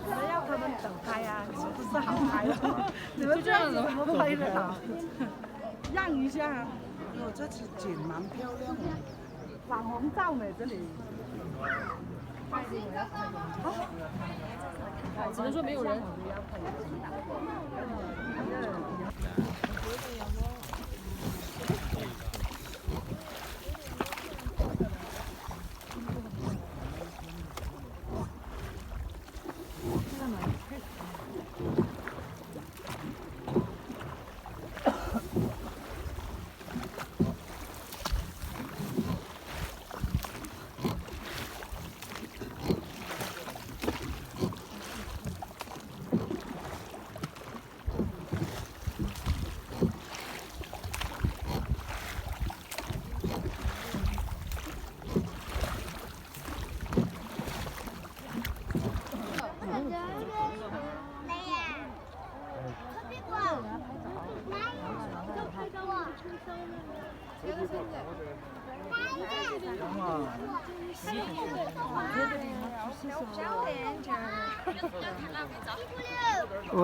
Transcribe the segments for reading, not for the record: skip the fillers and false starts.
我要他们等拍呀，不是好拍的。你们这样子怎么拍的好？让一下。哟，这次景蛮漂亮的。网红照呢，这里。只能说没有人。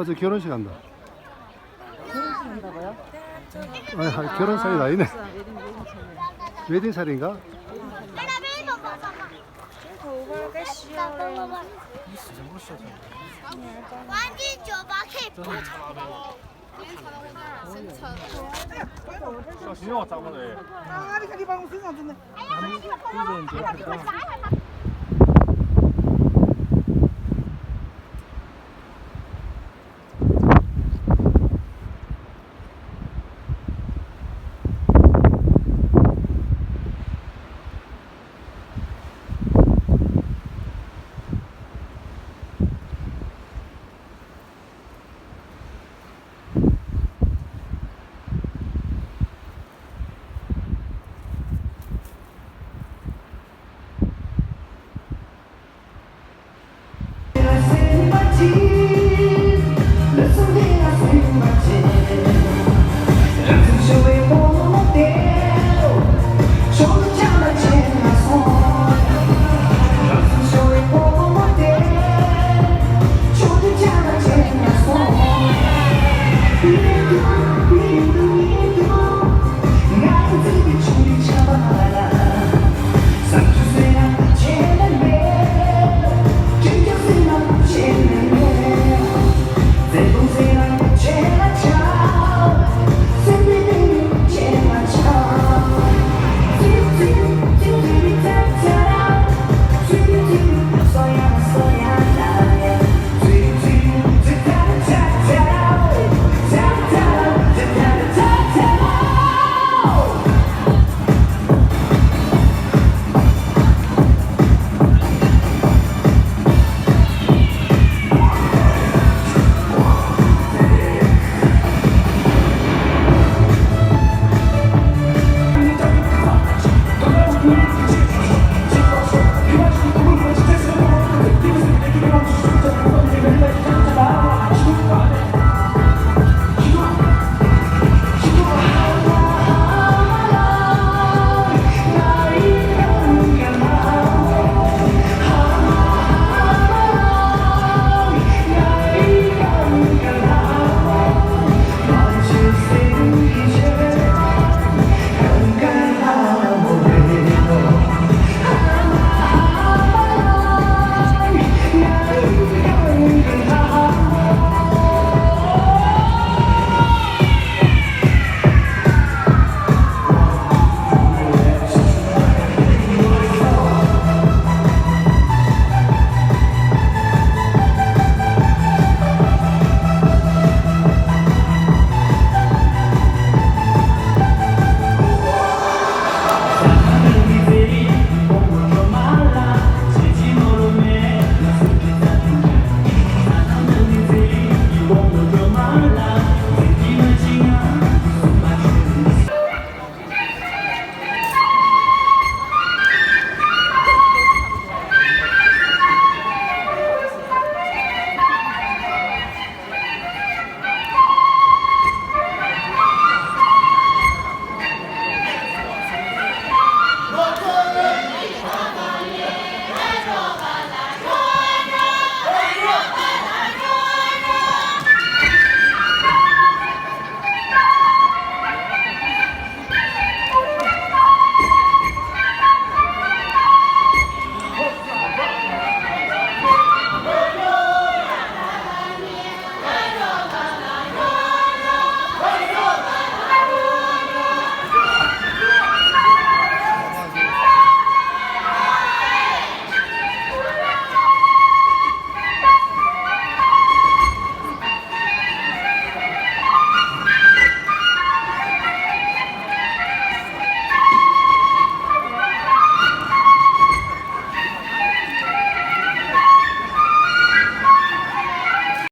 저 결혼식 한다. 결혼식 한다고요? 아, 결혼살이 아니네. 웨딩살인가?小心哦，咱们嘞。啊，你看你把我身上真的。咱们这人就。